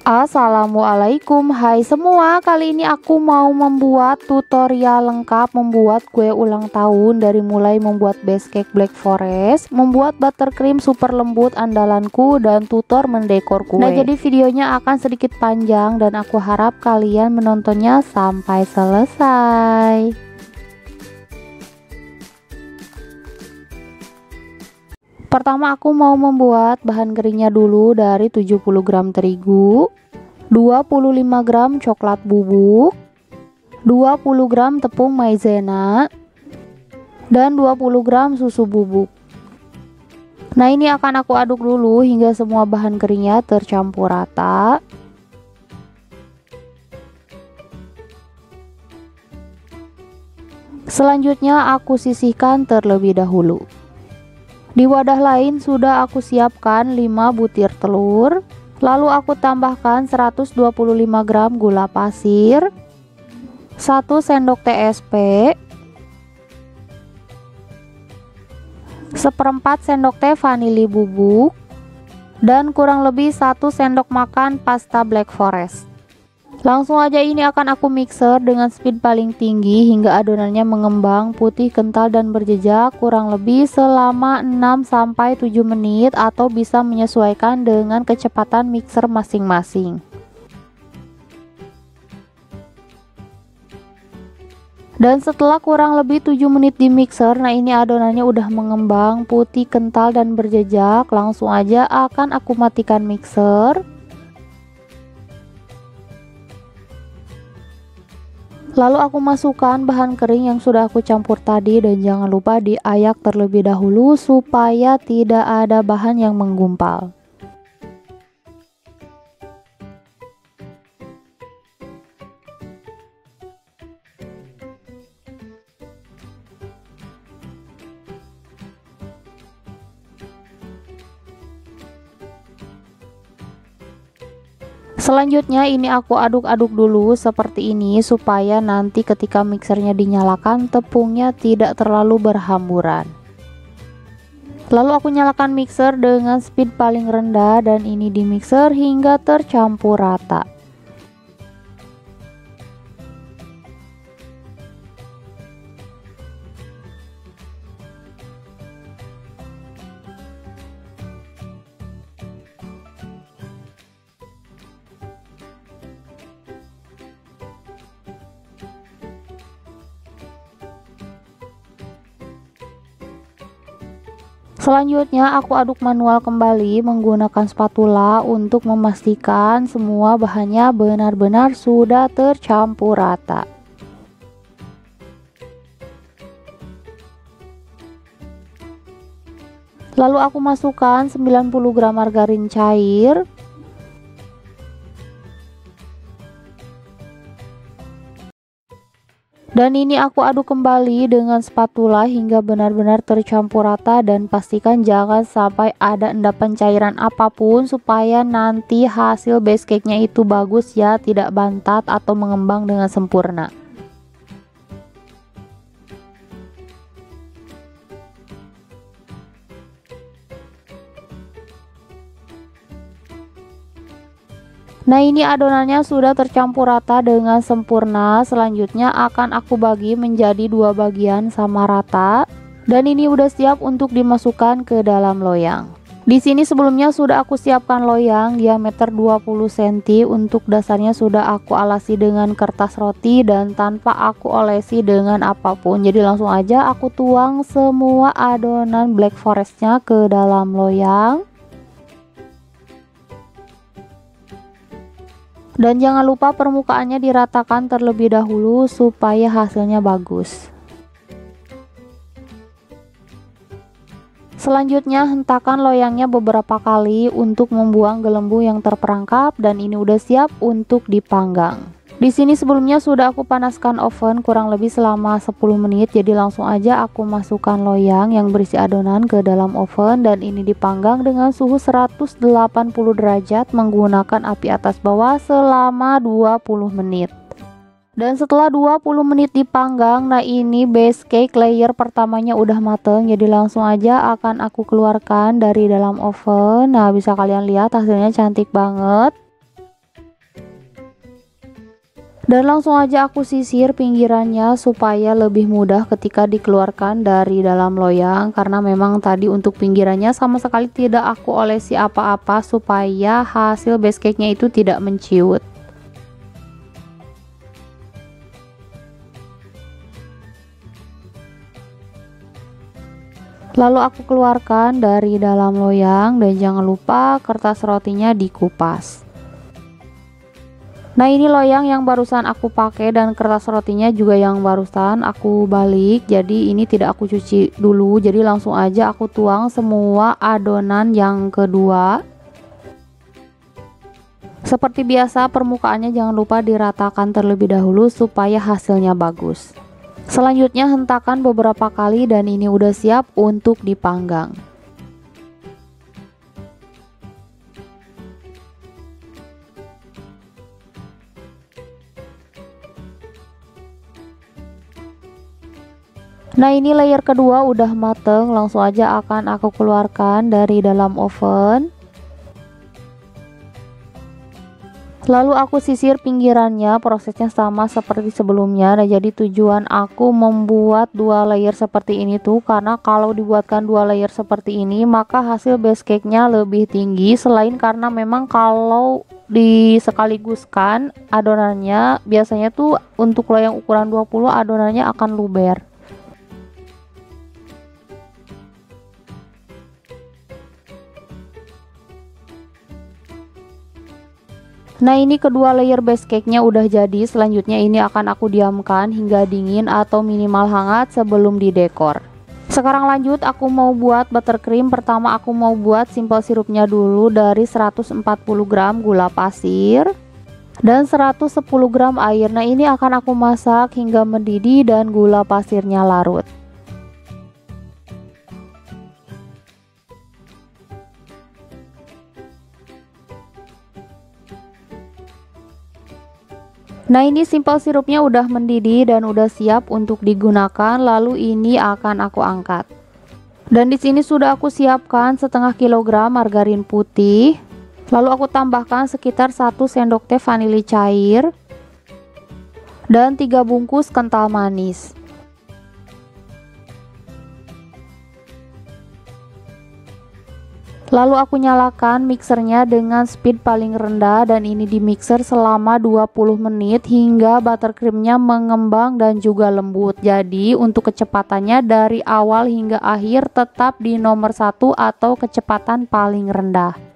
Assalamualaikum, hai semua. Kali ini aku mau membuat tutorial lengkap membuat kue ulang tahun, dari mulai membuat base cake black forest, membuat buttercream super lembut andalanku, dan tutor mendekor kue. Nah, jadi videonya akan sedikit panjang dan aku harap kalian menontonnya sampai selesai. Pertama aku mau membuat bahan keringnya dulu dari 70 gram terigu, 25 gram coklat bubuk, 20 gram tepung maizena, dan 20 gram susu bubuk. Nah, ini akan aku aduk dulu hingga semua bahan keringnya tercampur rata. Selanjutnya aku sisihkan terlebih dahulu. Di wadah lain sudah aku siapkan 5 butir telur, lalu aku tambahkan 125 gram gula pasir, 1 sendok TSP, 1/4 sendok teh vanili bubuk, dan kurang lebih 1 sendok makan pasta black forest. Langsung aja ini akan aku mixer dengan speed paling tinggi hingga adonannya mengembang putih kental dan berjejak kurang lebih selama 6-7 menit, atau bisa menyesuaikan dengan kecepatan mixer masing-masing. Dan setelah kurang lebih 7 menit di mixer, nah ini adonannya udah mengembang putih kental dan berjejak. Langsung aja akan aku matikan mixer. Lalu aku masukkan bahan kering yang sudah aku campur tadi, dan jangan lupa diayak terlebih dahulu supaya tidak ada bahan yang menggumpal. Selanjutnya ini aku aduk-aduk dulu seperti ini supaya nanti ketika mixernya dinyalakan tepungnya tidak terlalu berhamburan. Lalu aku nyalakan mixer dengan speed paling rendah dan ini di mixer hingga tercampur rata. Selanjutnya aku aduk manual kembali menggunakan spatula untuk memastikan semua bahannya benar-benar sudah tercampur rata. Lalu aku masukkan 90 gram margarin cair, dan ini aku aduk kembali dengan spatula hingga benar-benar tercampur rata, dan pastikan jangan sampai ada endapan cairan apapun supaya nanti hasil base cake-nya itu bagus ya, tidak bantat atau mengembang dengan sempurna. Nah, ini adonannya sudah tercampur rata dengan sempurna. Selanjutnya akan aku bagi menjadi 2 bagian sama rata, dan ini udah siap untuk dimasukkan ke dalam loyang. Di sini sebelumnya sudah aku siapkan loyang diameter 20 cm. Untuk dasarnya sudah aku alasi dengan kertas roti dan tanpa aku olesi dengan apapun. Jadi langsung aja aku tuang semua adonan black forestnya ke dalam loyang. Dan jangan lupa permukaannya diratakan terlebih dahulu supaya hasilnya bagus. Selanjutnya hentakan loyangnya beberapa kali untuk membuang gelembung yang terperangkap, dan ini udah siap untuk dipanggang. Di sini sebelumnya sudah aku panaskan oven kurang lebih selama 10 menit. Jadi langsung aja aku masukkan loyang yang berisi adonan ke dalam oven, dan ini dipanggang dengan suhu 180 derajat menggunakan api atas bawah selama 20 menit. Dan setelah 20 menit dipanggang, nah ini base cake layer pertamanya udah mateng. Jadi langsung aja akan aku keluarkan dari dalam oven. Nah, bisa kalian lihat hasilnya cantik banget. Dan langsung aja aku sisir pinggirannya supaya lebih mudah ketika dikeluarkan dari dalam loyang, karena memang tadi untuk pinggirannya sama sekali tidak aku olesi apa-apa supaya hasil base cake-nya itu tidak menciut. Lalu aku keluarkan dari dalam loyang dan jangan lupa kertas rotinya dikupas. Nah, ini loyang yang barusan aku pakai dan kertas rotinya juga yang barusan aku balik. Jadi ini tidak aku cuci dulu, jadi langsung aja aku tuang semua adonan yang kedua. Seperti biasa, permukaannya jangan lupa diratakan terlebih dahulu supaya hasilnya bagus. Selanjutnya hentakan beberapa kali dan ini udah siap untuk dipanggang. Nah, ini layer kedua udah mateng, langsung aja akan aku keluarkan dari dalam oven. Lalu aku sisir pinggirannya, prosesnya sama seperti sebelumnya. Nah, jadi tujuan aku membuat dua layer seperti ini tuh karena kalau dibuatkan dua layer seperti ini maka hasil base cake-nya lebih tinggi. Selain karena memang kalau disekaliguskan adonannya biasanya tuh untuk loyang ukuran 20 adonannya akan luber. Nah, ini kedua layer base cake-nya udah jadi. Selanjutnya ini akan aku diamkan hingga dingin atau minimal hangat sebelum didekor. Sekarang lanjut aku mau buat buttercream. Pertama aku mau buat simple sirupnya dulu dari 140 gram gula pasir dan 110 gram air. Nah, ini akan aku masak hingga mendidih dan gula pasirnya larut. Nah, ini simple sirupnya udah mendidih dan udah siap untuk digunakan. Lalu ini akan aku angkat. Dan di sini sudah aku siapkan setengah kilogram margarin putih. Lalu aku tambahkan sekitar 1 sendok teh vanili cair dan 3 bungkus kental manis. Lalu aku nyalakan mixernya dengan speed paling rendah dan ini di mixer selama 20 menit hingga buttercreamnya mengembang dan juga lembut. Jadi untuk kecepatannya dari awal hingga akhir tetap di nomor 1 atau kecepatan paling rendah.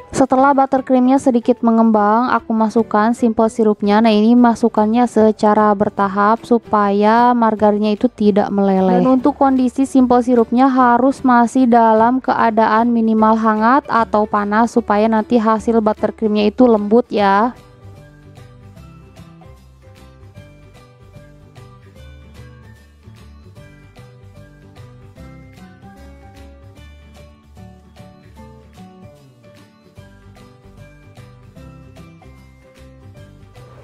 Setelah buttercreamnya sedikit mengembang, aku masukkan simple sirupnya. Nah, ini masukkannya secara bertahap supaya margarinnya itu tidak meleleh. Dan untuk kondisi simple sirupnya harus masih dalam keadaan minimal hangat atau panas supaya nanti hasil buttercreamnya itu lembut ya.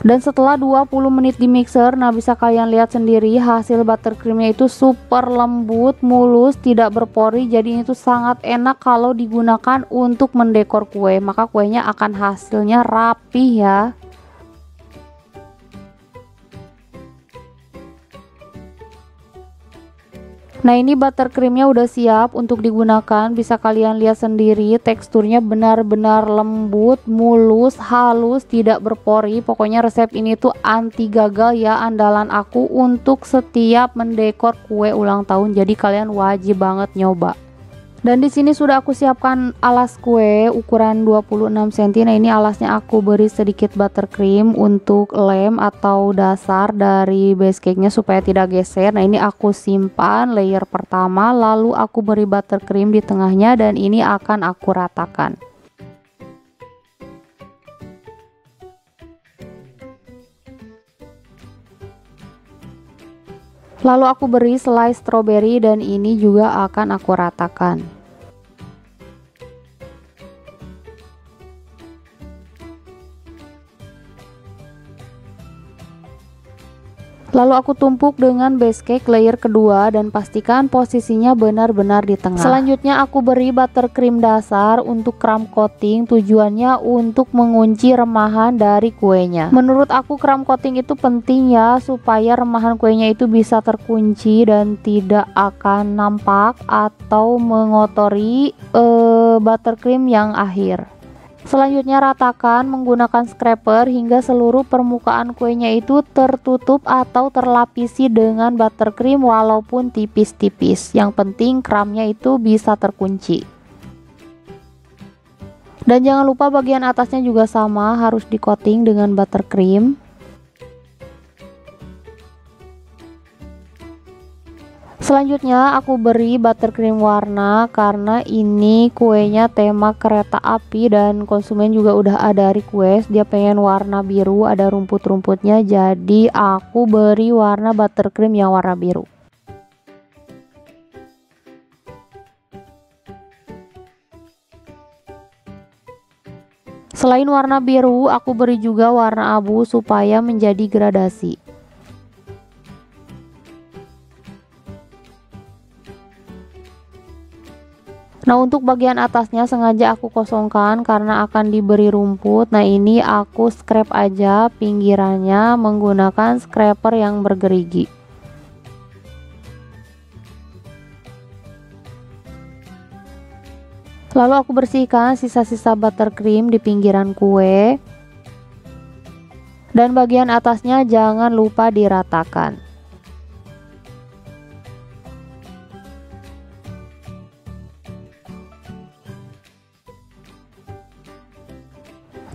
Dan setelah 20 menit di mixer, nah bisa kalian lihat sendiri hasil buttercreamnya itu super lembut, mulus, tidak berpori. Jadi itu sangat enak kalau digunakan untuk mendekor kue, maka kuenya akan hasilnya rapi ya. Nah, ini buttercreamnya udah siap untuk digunakan. Bisa kalian lihat sendiri teksturnya benar-benar lembut, mulus, halus, tidak berpori. Pokoknya resep ini tuh anti gagal ya, andalan aku untuk setiap mendekor kue ulang tahun. Jadi kalian wajib banget nyoba. Dan di sini sudah aku siapkan alas kue ukuran 26 cm. Nah, ini alasnya aku beri sedikit buttercream untuk lem atau dasar dari base cake-nya supaya tidak geser. Nah, ini aku simpan layer pertama, lalu aku beri buttercream di tengahnya dan ini akan aku ratakan. Lalu aku beri slice strawberry dan ini juga akan aku ratakan. Lalu aku tumpuk dengan base cake layer kedua dan pastikan posisinya benar-benar di tengah. Selanjutnya aku beri buttercream dasar untuk crumb coating, tujuannya untuk mengunci remahan dari kuenya. Menurut aku crumb coating itu penting ya, supaya remahan kuenya itu bisa terkunci dan tidak akan nampak atau mengotori buttercream yang akhir. Selanjutnya ratakan menggunakan scraper hingga seluruh permukaan kuenya itu tertutup atau terlapisi dengan buttercream walaupun tipis-tipis. Yang penting crumbnya itu bisa terkunci. Dan jangan lupa bagian atasnya juga sama, harus di coating dengan buttercream. Selanjutnya aku beri buttercream warna karena ini kuenya tema kereta api dan konsumen juga udah ada request dia pengen warna biru, ada rumput-rumputnya, jadi aku beri warna buttercream yang warna biru. Selain warna biru, aku beri juga warna abu supaya menjadi gradasi. Nah, untuk bagian atasnya sengaja aku kosongkan karena akan diberi rumput. Nah, ini aku scrap aja pinggirannya menggunakan scraper yang bergerigi. Lalu aku bersihkan sisa-sisa buttercream di pinggiran kue. Dan bagian atasnya jangan lupa diratakan.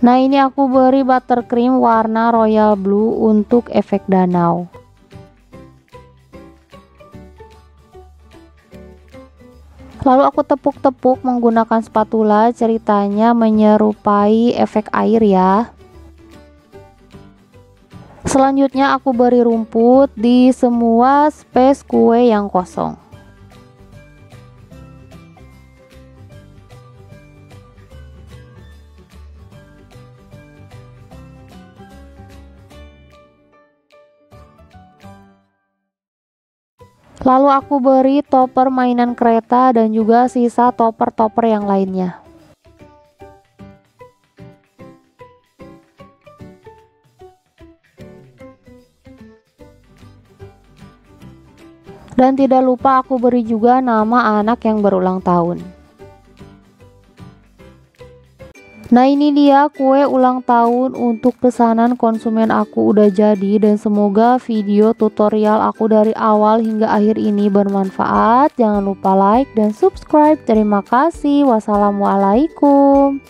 Nah, ini aku beri buttercream warna royal blue untuk efek danau. Lalu aku tepuk-tepuk menggunakan spatula, ceritanya menyerupai efek air ya. Selanjutnya aku beri rumput di semua space kue yang kosong. Lalu aku beri topper mainan kereta dan juga sisa topper-topper yang lainnya. Dan tidak lupa aku beri juga nama anak yang berulang tahun. Nah, ini dia kue ulang tahun untuk pesanan konsumen aku udah jadi, dan semoga video tutorial aku dari awal hingga akhir ini bermanfaat. Jangan lupa like dan subscribe. Terima kasih. Wassalamualaikum.